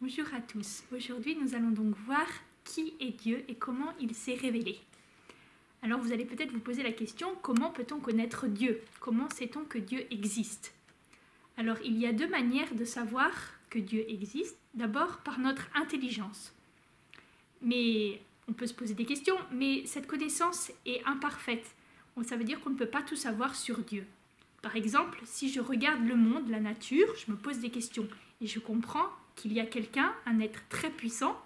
Bonjour à tous. Aujourd'hui, nous allons donc voir qui est Dieu et comment il s'est révélé. Alors vous allez peut-être vous poser la question, comment peut-on connaître Dieu? Comment sait-on que Dieu existe? Alors il y a deux manières de savoir que Dieu existe. D'abord par notre intelligence. Mais on peut se poser des questions, mais cette connaissance est imparfaite. Ça veut dire qu'on ne peut pas tout savoir sur Dieu. Par exemple, si je regarde le monde, la nature, je me pose des questions et je comprends qu'il y a quelqu'un, un être très puissant,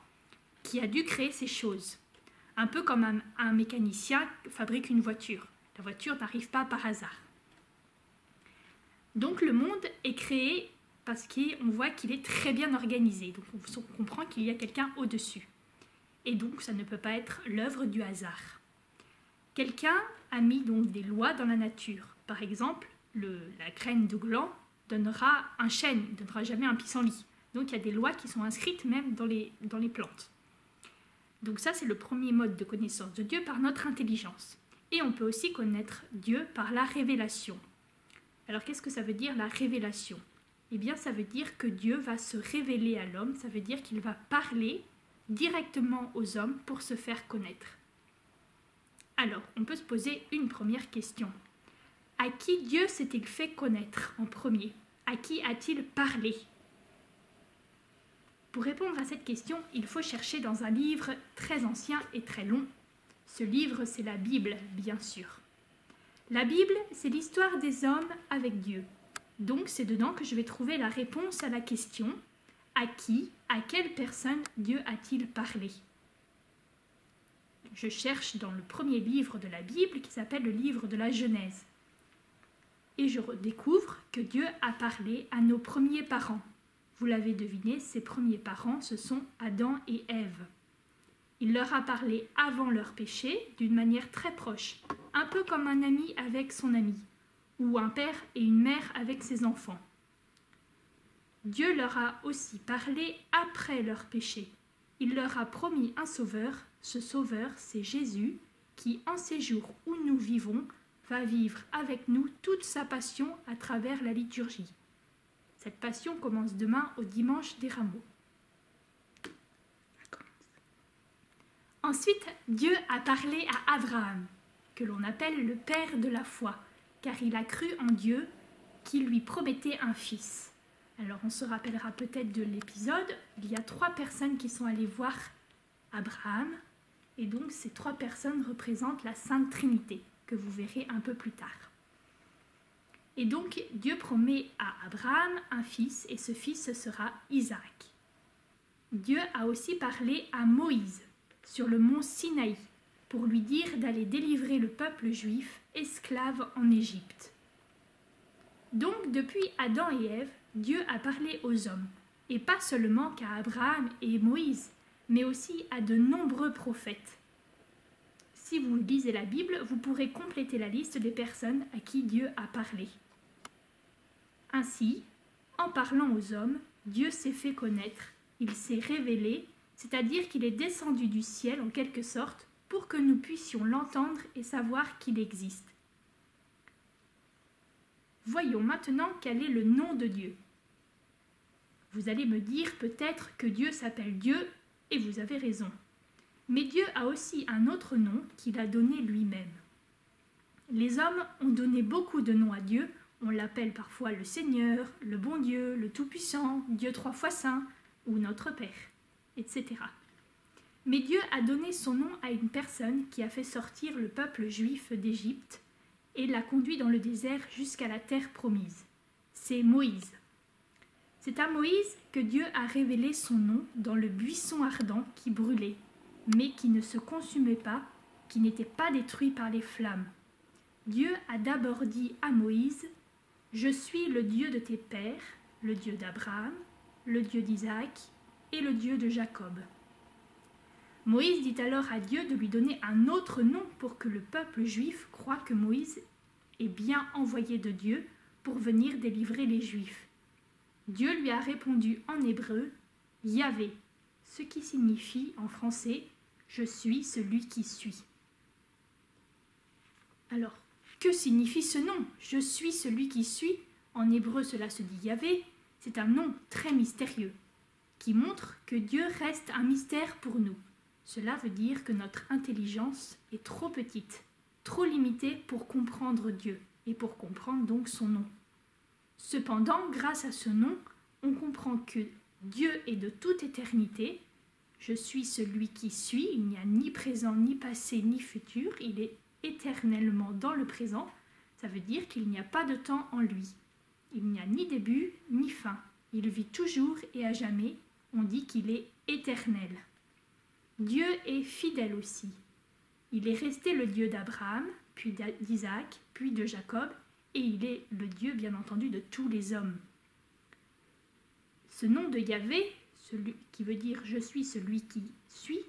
qui a dû créer ces choses. Un peu comme un mécanicien fabrique une voiture. La voiture n'arrive pas par hasard. Donc le monde est créé parce qu'on voit qu'il est très bien organisé. Donc on comprend qu'il y a quelqu'un au-dessus. Et donc ça ne peut pas être l'œuvre du hasard. Quelqu'un a mis donc des lois dans la nature. Par exemple, la graine de gland donnera un chêne, ne donnera jamais un pissenlit. Donc il y a des lois qui sont inscrites même dans les plantes. Donc ça c'est le premier mode de connaissance de Dieu par notre intelligence. Et on peut aussi connaître Dieu par la révélation. Alors qu'est-ce que ça veut dire la révélation? Eh bien ça veut dire que Dieu va se révéler à l'homme, ça veut dire qu'il va parler directement aux hommes pour se faire connaître. Alors on peut se poser une première question. À qui Dieu s'est-il fait connaître en premier? À qui a-t-il parlé? Pour répondre à cette question, il faut chercher dans un livre très ancien et très long. Ce livre, c'est la Bible, bien sûr. La Bible, c'est l'histoire des hommes avec Dieu. Donc, c'est dedans que je vais trouver la réponse à la question « À qui, à quelle personne Dieu a-t-il parlé ?» Je cherche dans le premier livre de la Bible qui s'appelle le livre de la Genèse. Et je découvre que Dieu a parlé à nos premiers parents. Vous l'avez deviné, ses premiers parents, ce sont Adam et Ève. Il leur a parlé avant leur péché d'une manière très proche, un peu comme un ami avec son ami, ou un père et une mère avec ses enfants. Dieu leur a aussi parlé après leur péché. Il leur a promis un sauveur. Ce sauveur, c'est Jésus, qui, en ces jours où nous vivons, va vivre avec nous toute sa passion à travers la liturgie. Cette passion commence demain au dimanche des Rameaux. Ensuite, Dieu a parlé à Abraham, que l'on appelle le père de la foi, car il a cru en Dieu qui lui promettait un fils. Alors on se rappellera peut-être de l'épisode, il y a 3 personnes qui sont allées voir Abraham, et donc ces 3 personnes représentent la Sainte Trinité, que vous verrez un peu plus tard. Et donc Dieu promet à Abraham un fils, et ce fils ce sera Isaac. Dieu a aussi parlé à Moïse sur le mont Sinaï pour lui dire d'aller délivrer le peuple juif esclave en Égypte. Donc depuis Adam et Ève, Dieu a parlé aux hommes, et pas seulement qu'à Abraham et Moïse, mais aussi à de nombreux prophètes. Si vous lisez la Bible, vous pourrez compléter la liste des personnes à qui Dieu a parlé. Ainsi, en parlant aux hommes, Dieu s'est fait connaître, il s'est révélé, c'est-à-dire qu'il est descendu du ciel en quelque sorte pour que nous puissions l'entendre et savoir qu'il existe. Voyons maintenant quel est le nom de Dieu. Vous allez me dire peut-être que Dieu s'appelle Dieu, et vous avez raison. Mais Dieu a aussi un autre nom qu'il a donné lui-même. Les hommes ont donné beaucoup de noms à Dieu. On l'appelle parfois le Seigneur, le bon Dieu, le Tout-Puissant, Dieu 3 fois saint, ou notre Père, etc. Mais Dieu a donné son nom à une personne qui a fait sortir le peuple juif d'Égypte et l'a conduit dans le désert jusqu'à la terre promise. C'est Moïse. C'est à Moïse que Dieu a révélé son nom dans le buisson ardent qui brûlait, mais qui ne se consumait pas, qui n'était pas détruit par les flammes. Dieu a d'abord dit à Moïse « Je suis le Dieu de tes pères, le Dieu d'Abraham, le Dieu d'Isaac et le Dieu de Jacob. » Moïse dit alors à Dieu de lui donner un autre nom pour que le peuple juif croie que Moïse est bien envoyé de Dieu pour venir délivrer les Juifs. Dieu lui a répondu en hébreu « Yahvé », ce qui signifie en français « Je suis celui qui suis ». Alors, que signifie ce nom « Je suis celui qui suis » En hébreu, cela se dit Yahvé. C'est un nom très mystérieux. qui montre que Dieu reste un mystère pour nous. Cela veut dire que notre intelligence est trop petite, trop limitée pour comprendre Dieu et pour comprendre donc son nom. Cependant, grâce à ce nom, on comprend que Dieu est de toute éternité. Je suis celui qui suis, il n'y a ni présent, ni passé, ni futur, il est éternellement dans le présent. Ça veut dire qu'il n'y a pas de temps en lui. Il n'y a ni début, ni fin. Il vit toujours et à jamais. On dit qu'il est éternel. Dieu est fidèle aussi. Il est resté le Dieu d'Abraham, puis d'Isaac, puis de Jacob, et il est le Dieu, bien entendu, de tous les hommes. Ce nom de Yahvé, celui qui veut dire « je suis celui qui suis »,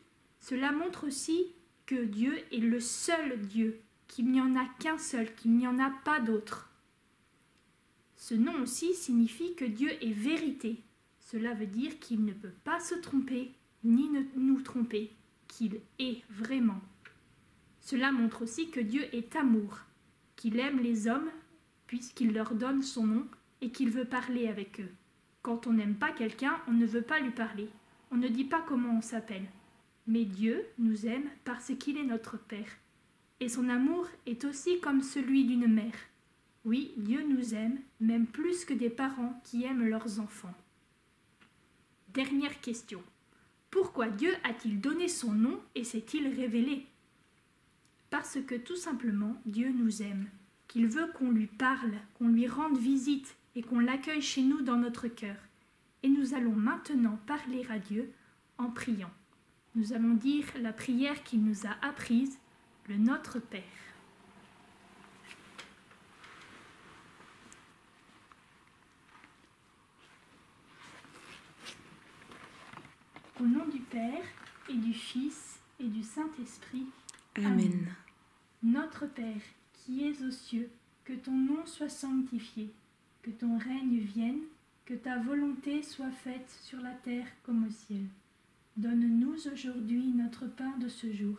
cela montre aussi que Dieu est le seul Dieu, qu'il n'y en a qu'un seul, qu'il n'y en a pas d'autre. Ce nom aussi signifie que Dieu est vérité. Cela veut dire qu'il ne peut pas se tromper, ni nous tromper, qu'il est vraiment. Cela montre aussi que Dieu est amour, qu'il aime les hommes puisqu'il leur donne son nom et qu'il veut parler avec eux. Quand on n'aime pas quelqu'un, on ne veut pas lui parler. On ne dit pas comment on s'appelle. Mais Dieu nous aime parce qu'il est notre Père. Et son amour est aussi comme celui d'une mère. Oui, Dieu nous aime, même plus que des parents qui aiment leurs enfants. Dernière question. Pourquoi Dieu a-t-il donné son nom et s'est-il révélé? Parce que tout simplement, Dieu nous aime, qu'il veut qu'on lui parle, qu'on lui rende visite et qu'on l'accueille chez nous dans notre cœur. Et nous allons maintenant parler à Dieu en priant. Nous allons dire la prière qu'il nous a apprise, le Notre Père. Au nom du Père et du Fils et du Saint-Esprit. Amen. Notre Père, qui es aux cieux, que ton nom soit sanctifié, que ton règne vienne, que ta volonté soit faite sur la terre comme au ciel. Donne-nous aujourd'hui notre pain de ce jour.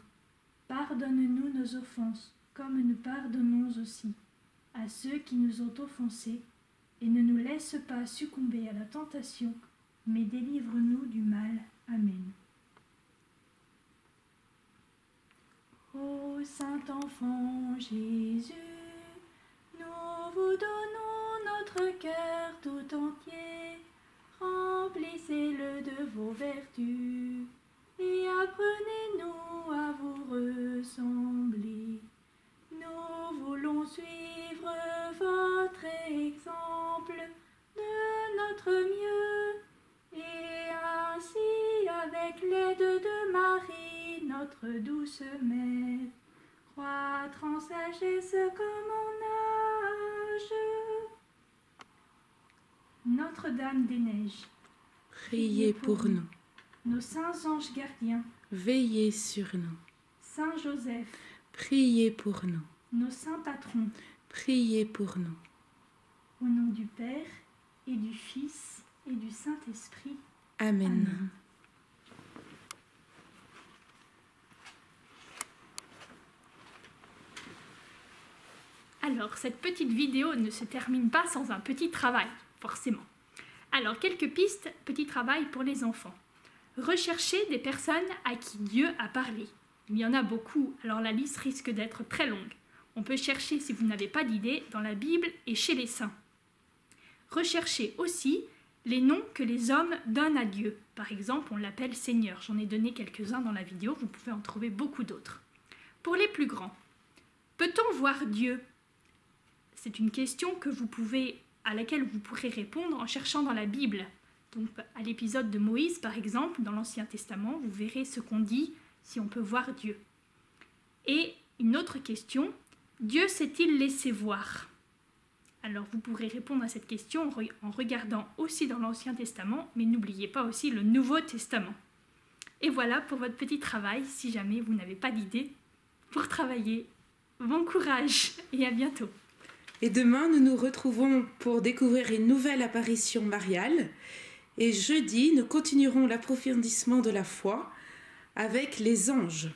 Pardonne-nous nos offenses, comme nous pardonnons aussi à ceux qui nous ont offensés, et ne nous laisse pas succomber à la tentation, mais délivre-nous du mal. Amen. Ô Saint-Enfant Jésus, nous vous donnons notre cœur tout entier. Remplissez-le de vos vertus et apprenez-nous à vous ressembler. Nous voulons suivre votre exemple de notre mieux et ainsi, avec l'aide de Marie, notre douce mère, croître en sagesse comme en âge. Notre-Dame des Neiges, Priez pour nous. Nos saints anges gardiens, Veillez sur nous. Saint Joseph, Priez pour nous. nos saints patrons, Priez pour nous. au nom du Père et du Fils et du Saint-Esprit. Amen. Amen. Alors, cette petite vidéo ne se termine pas sans un petit travail, forcément. Alors, quelques pistes, petit travail pour les enfants. Recherchez des personnes à qui Dieu a parlé. Il y en a beaucoup, alors la liste risque d'être très longue. On peut chercher, si vous n'avez pas d'idée, dans la Bible et chez les saints. Recherchez aussi les noms que les hommes donnent à Dieu. Par exemple, on l'appelle Seigneur. J'en ai donné quelques-uns dans la vidéo, vous pouvez en trouver beaucoup d'autres. Pour les plus grands, peut-on voir Dieu? C'est une question à laquelle vous pourrez répondre en cherchant dans la Bible. Donc, à l'épisode de Moïse, par exemple, dans l'Ancien Testament, vous verrez ce qu'on dit si on peut voir Dieu. Et une autre question, Dieu s'est-il laissé voir? Alors, vous pourrez répondre à cette question en regardant aussi dans l'Ancien Testament, mais n'oubliez pas aussi le Nouveau Testament. Et voilà pour votre petit travail, si jamais vous n'avez pas d'idée pour travailler. Bon courage et à bientôt. Et demain, nous nous retrouvons pour découvrir une nouvelle apparition mariale. Et jeudi, nous continuerons l'approfondissement de la foi avec les anges.